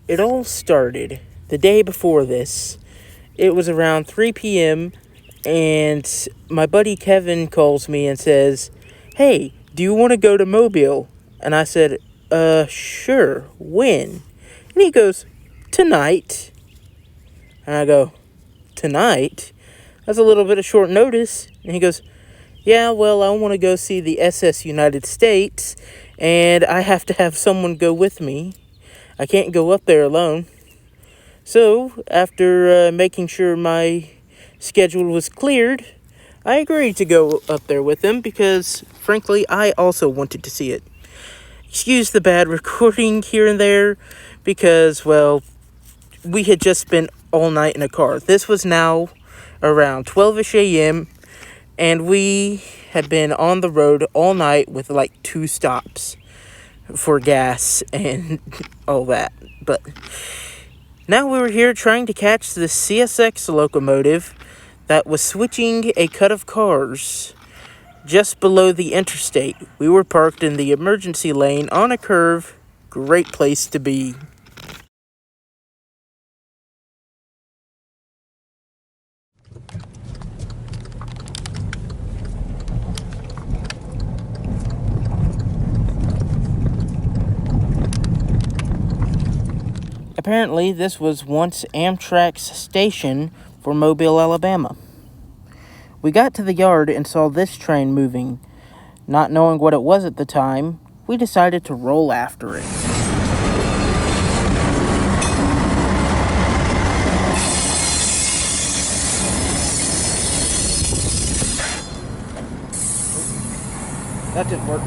it all started the day before this. It was around 3 p.m., and my buddy Kevin calls me and says, "Hey, do you want to go to Mobile?" And I said, sure. When?" And he goes, "Tonight." And I go, "Tonight? That's a little bit of short notice." And he goes, "Yeah, well, I want to go see the SS United States, and I have to have someone go with me. I can't go up there alone." So, after making sure my schedule was cleared, I agreed to go up there with him because, frankly, I also wanted to see it. Excuse the bad recording here and there because, well, we had just spent all night in a car. This was now around 12ish a.m., and we had been on the road all night with like 2 stops for gas and all that. But now we were here trying to catch the CSX locomotive that was switching a cut of cars just below the interstate. We were parked in the emergency lane on a curve. Great place to be. Apparently, this was once Amtrak's station for Mobile, Alabama. We got to the yard and saw this train moving. Not knowing what it was at the time, we decided to roll after it. That didn't work.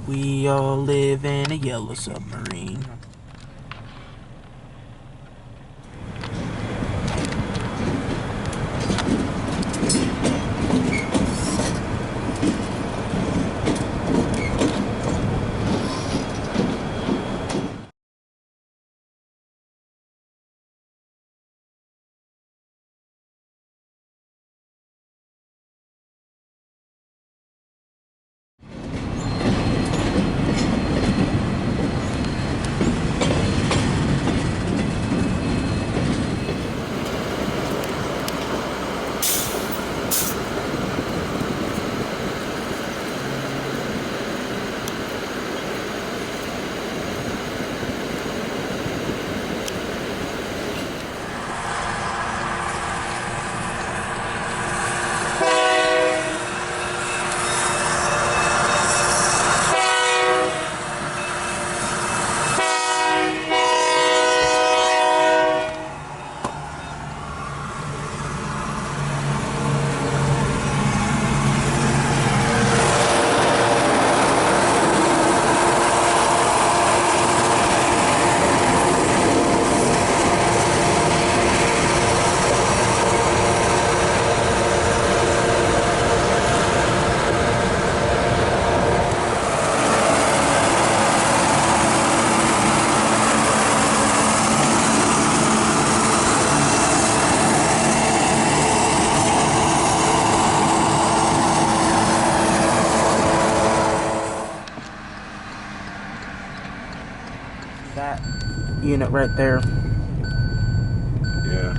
We all live in a yellow submarine. That unit right there. Yeah,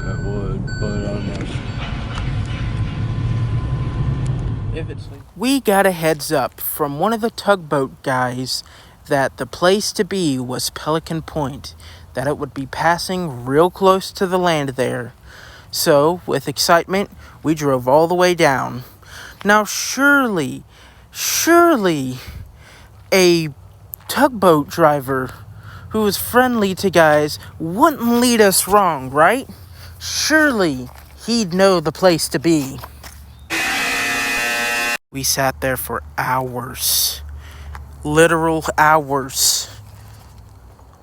that would, but We got a heads up from one of the tugboat guys that the place to be was Pelican Point, that it would be passing real close to the land there. So, with excitement, we drove all the way down. Now surely, a tugboat driver who is friendly to guys wouldn't lead us wrong, right? Surely he'd know the place to be. We sat there for hours. Literal hours.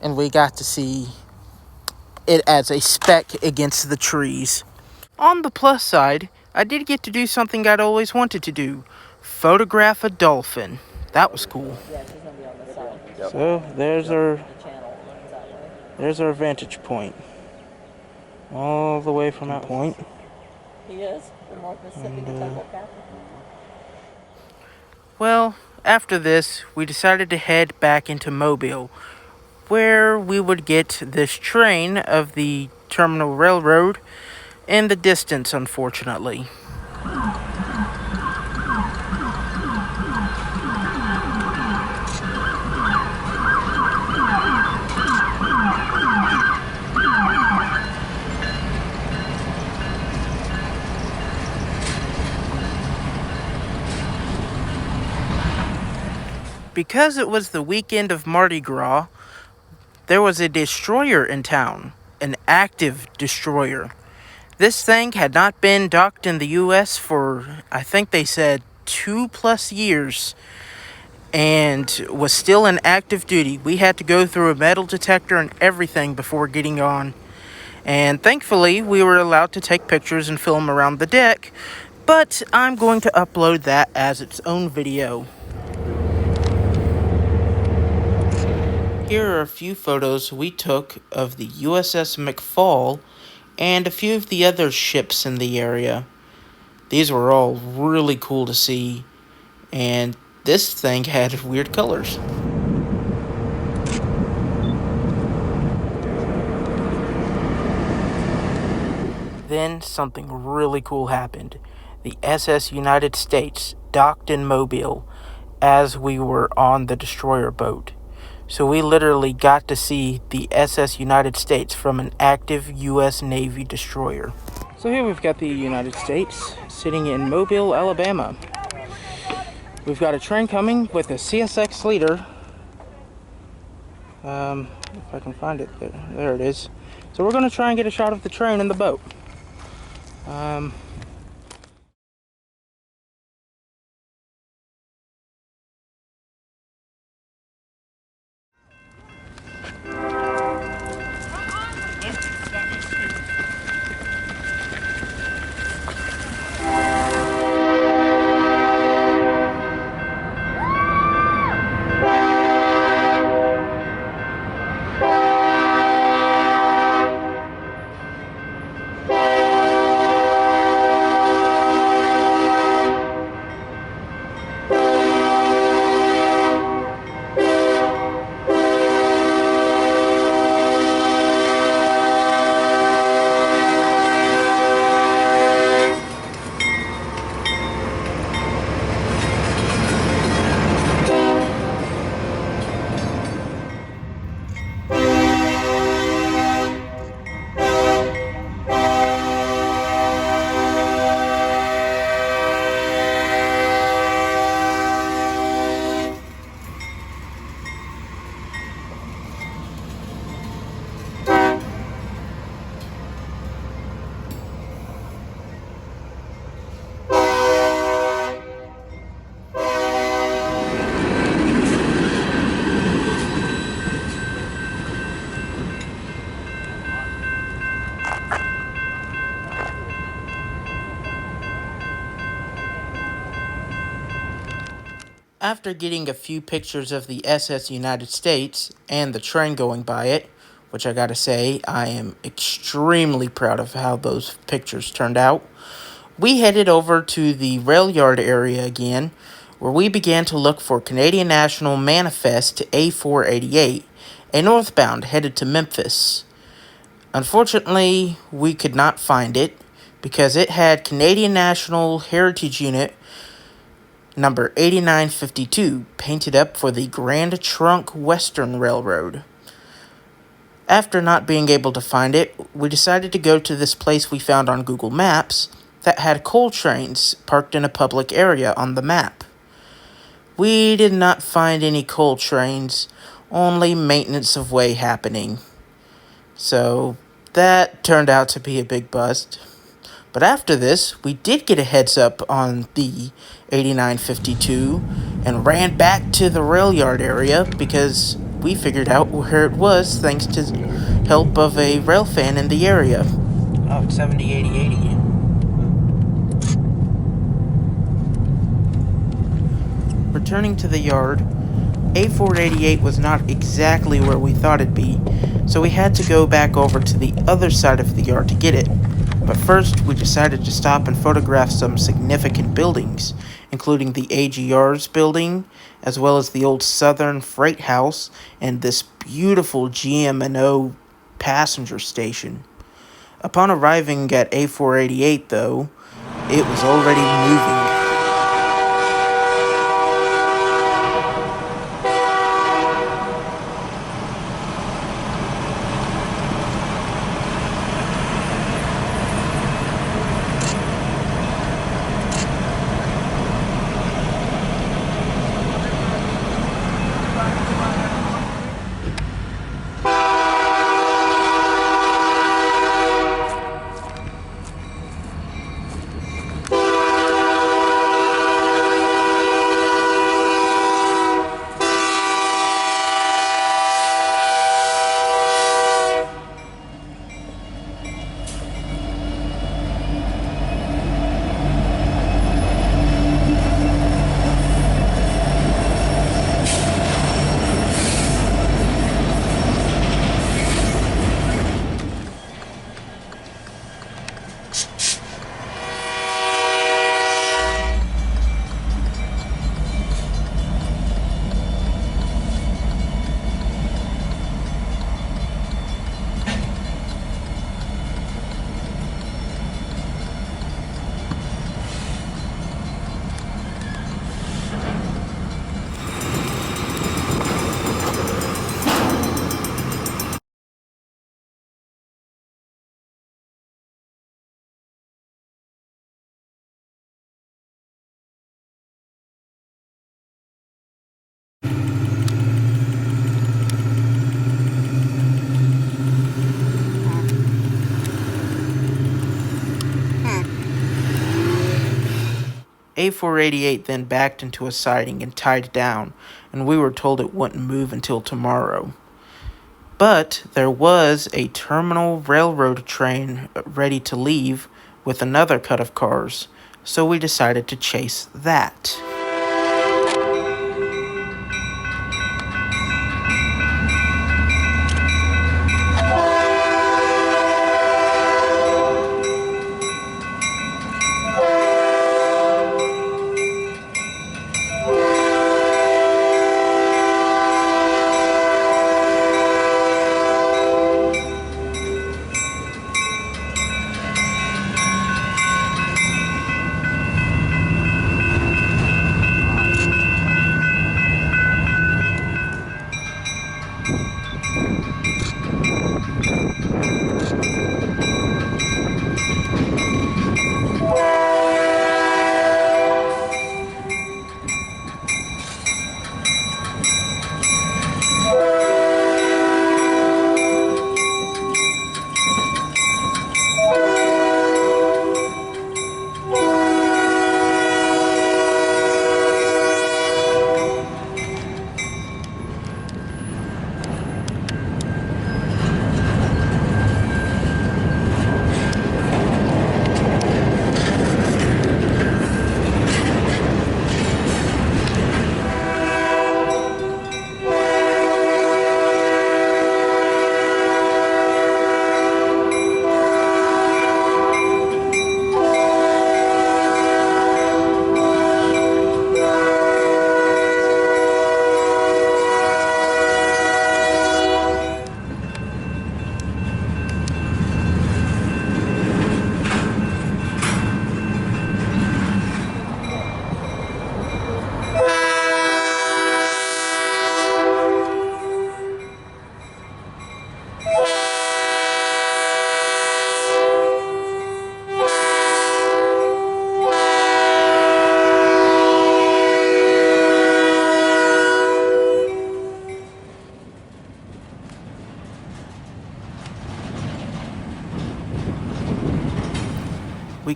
And we got to see it as a speck against the trees. On the plus side, I did get to do something I'd always wanted to do. Photograph a dolphin. That was cool. So there's our vantage point. All the way from that point. He is the North Mississippi tugboat captain. Well, after this, we decided to head back into Mobile, where we would get this train of the Terminal Railroad in the distance, unfortunately. Because it was the weekend of Mardi Gras, there was a destroyer in town, an active destroyer. This thing had not been docked in the U.S. for, I think they said, 2+ years, and was still in active duty. We had to go through a metal detector and everything before getting on. And thankfully, we were allowed to take pictures and film around the deck, but I'm going to upload that as its own video. Here are a few photos we took of the USS McFall and a few of the other ships in the area. These were all really cool to see, and this thing had weird colors. Then something really cool happened. The SS United States docked in Mobile as we were on the destroyer boat. So we literally got to see the SS United States from an active U.S. Navy destroyer. So here we've got the United States sitting in Mobile, Alabama. We've got a train coming with a CSX leader. If I can find it, there it is. So we're going to try and get a shot of the train and the boat. After getting a few pictures of the SS United States and the train going by it, which I gotta say, I am extremely proud of how those pictures turned out, we headed over to the rail yard area again, where we began to look for Canadian National Manifest A488, a northbound headed to Memphis. Unfortunately, we could not find it because it had Canadian National Heritage Unit number 8952 painted up for the Grand Trunk Western Railroad. After not being able to find it, we decided to go to this place we found on Google Maps that had coal trains parked in a public area on the map. We did not find any coal trains, only maintenance of way happening. So that turned out to be a big bust. But after this, we did get a heads up on the 8952 and ran back to the rail yard area because we figured out where it was thanks to help of a rail fan in the area. Oh, it's 7088 again. Returning to the yard, A488 was not exactly where we thought it'd be, so we had to go back over to the other side of the yard to get it. But first, we decided to stop and photograph some significant buildings, including the AGR's building, as well as the old Southern Freight House, and this beautiful GM&O passenger station. Upon arriving at A488, though, it was already moving. A488 then backed into a siding and tied down, and we were told it wouldn't move until tomorrow. But there was a terminal railroad train ready to leave with another cut of cars, so we decided to chase that.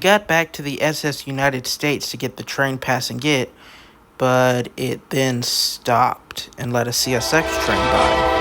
got back to the SS United States to get the train passing it, but it then stopped and let a CSX train by.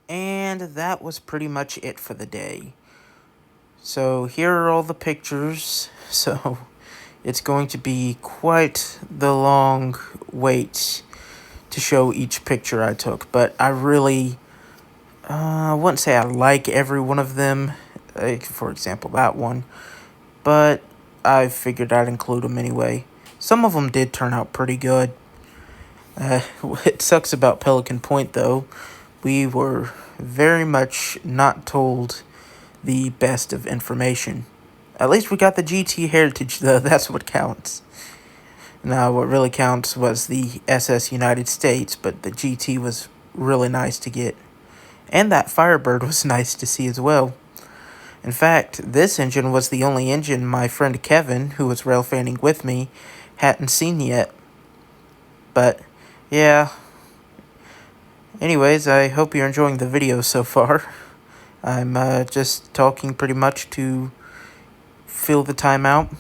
And that was pretty much it for the day. So here are all the pictures. So it's going to be quite the long wait to show each picture I took. But I really, I wouldn't say I like every one of them. Like, for example, that one. But I figured I'd include them anyway. Some of them did turn out pretty good. It sucks about Pelican Point, though. We were very much not told the best of information. At least we got the GT heritage, though. That's what counts. Now, what really counts was the SS United States, but the GT was really nice to get. And that Firebird was nice to see as well. In fact, this engine was the only engine my friend Kevin, who was railfanning with me, hadn't seen yet. But, yeah. Anyways, I hope you're enjoying the video so far. I'm just talking pretty much to fill the time out.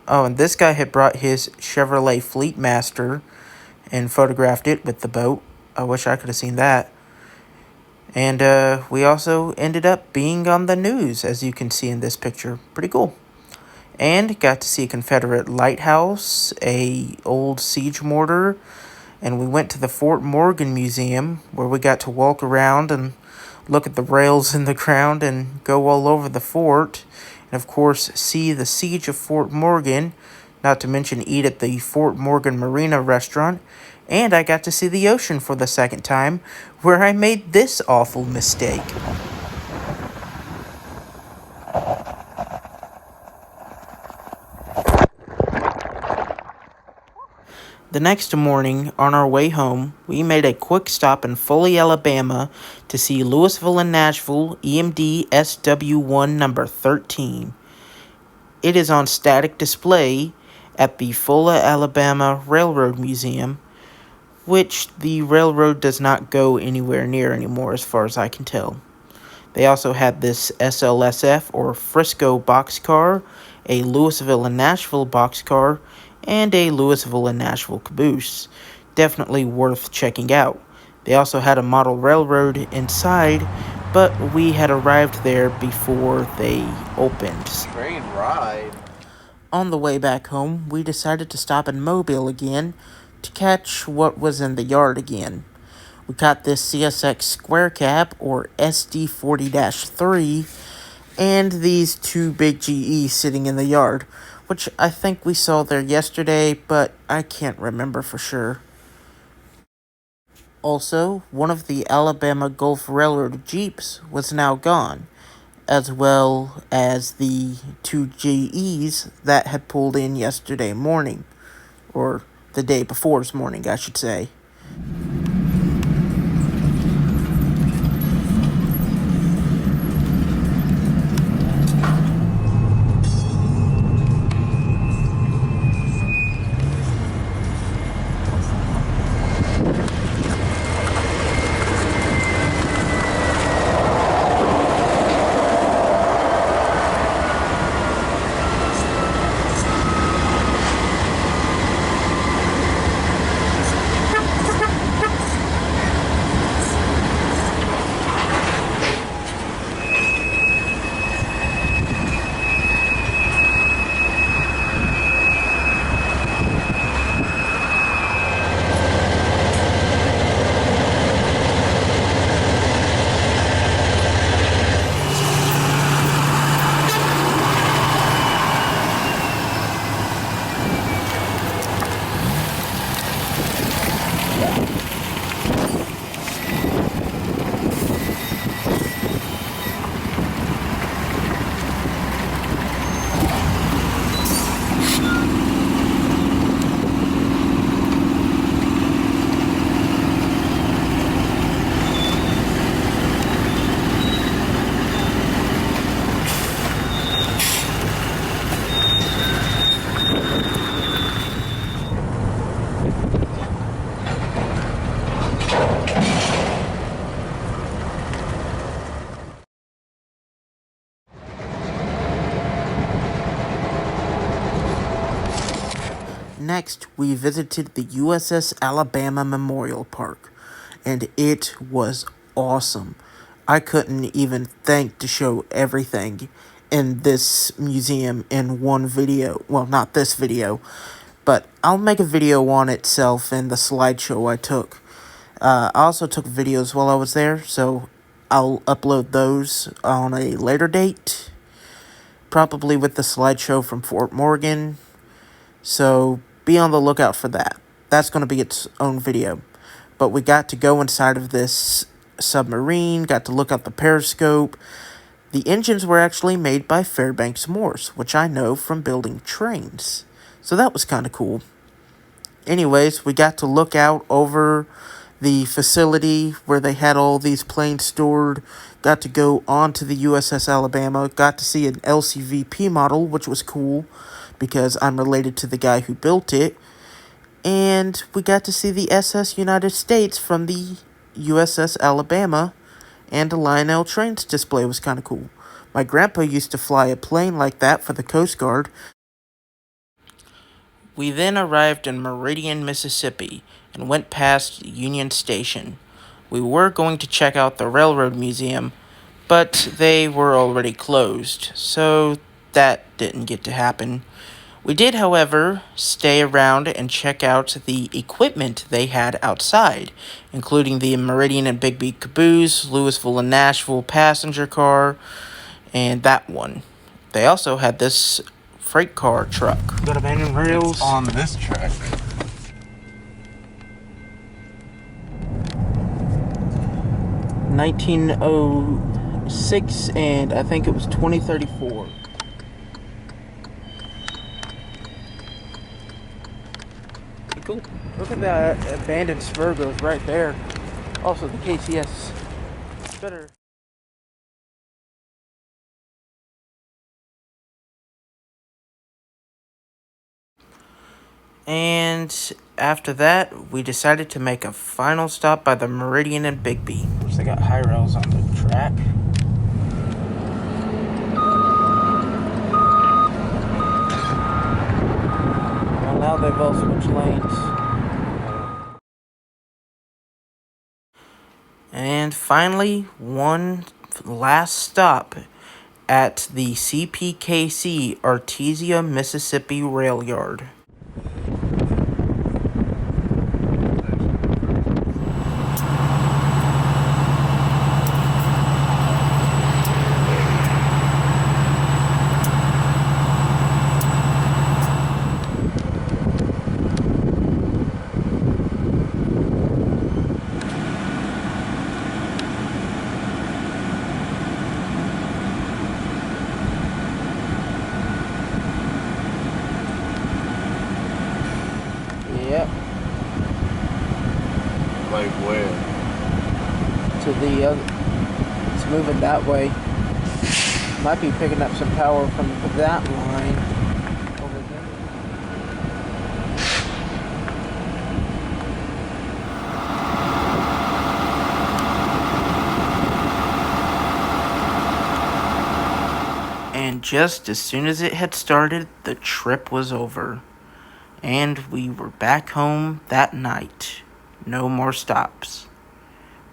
Oh, and this guy had brought his Chevrolet Fleetmaster and photographed it with the boat. I wish I could have seen that. And we also ended up being on the news, as you can see in this picture. Pretty cool. And got to see a Confederate lighthouse, a old siege mortar, and we went to the Fort Morgan Museum, where we got to walk around and look at the rails in the ground and go all over the fort. And of course, see the siege of Fort Morgan, not to mention eat at the Fort Morgan Marina restaurant. And I got to see the ocean for the second time, where I made this awful mistake. The next morning, on our way home, we made a quick stop in Foley, Alabama to see Louisville and Nashville EMD SW1 number 13. It is on static display at the Foley, Alabama Railroad Museum, which the railroad does not go anywhere near anymore as far as I can tell. They also had this SLSF or Frisco boxcar, a Louisville and Nashville boxcar, and a Louisville and Nashville caboose. Definitely worth checking out. They also had a model railroad inside, but we had arrived there before they opened. Train ride. On the way back home, we decided to stop in Mobile again to catch what was in the yard again. We got this CSX Square Cab, or SD40-3, and these two big GEs sitting in the yard, which I think we saw there yesterday, but I can't remember for sure. Also, one of the Alabama Gulf Railroad Jeeps was now gone, as well as the two GEs that had pulled in yesterday morning, or the day before's morning, I should say. next, we visited the USS Alabama Memorial Park, and it was awesome. I couldn't even think to show everything in this museum in one video. Well, not this video, but I'll make a video on itself and the slideshow I took. I also took videos while I was there, so I'll upload those on a later date, probably with the slideshow from Fort Morgan, so be on the lookout for that. That's going to be its own video. But we got to go inside of this submarine, got to look out the periscope. The engines were actually made by Fairbanks Morse, which I know from building trains. So that was kind of cool. Anyways, we got to look out over the facility where they had all these planes stored. Got to go onto the USS Alabama. Got to see an LCVP model, which was cool because I'm related to the guy who built it. And we got to see the SS United States from the USS Alabama, and the Lionel Trains display was kind of cool. My grandpa used to fly a plane like that for the Coast Guard. We then arrived in Meridian, Mississippi, and went past Union Station. We were going to check out the Railroad Museum, but they were already closed, so that didn't get to happen. We did, however, stay around and check out the equipment they had outside, including the Meridian and Bigby caboose, Louisville and Nashville passenger car, and that one. They also had this freight car truck. Got abandoned rails. It's on this track. (1906) and I think it was 2034. Cool. Look at that abandoned Spurgos right there. Also the KCS. Better. And after that, we decided to make a final stop by the Meridian and Bigby, which they got high rails on the track. Well, now they've all switched lanes. And finally, one last stop at the CPKC Artesia, Mississippi Rail Yard. Yep. Like where? To the other. It's moving that way. Might be picking up some power from that line over there. And just as soon as it had started, the trip was over. And we were back home that night. No more stops.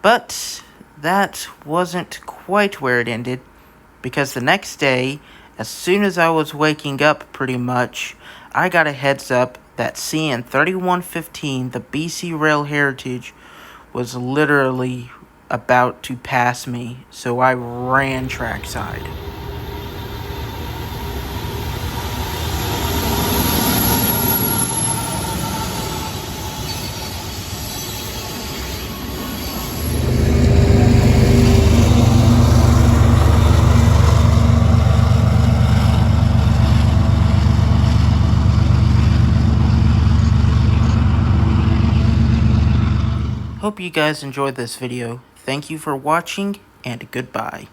But that wasn't quite where it ended, because the next day, as soon as I was waking up pretty much, I got a heads up that CN 3115, the BC Rail Heritage, was literally about to pass me, so I ran trackside. Hope you guys enjoyed this video. Thank you for watching, and goodbye.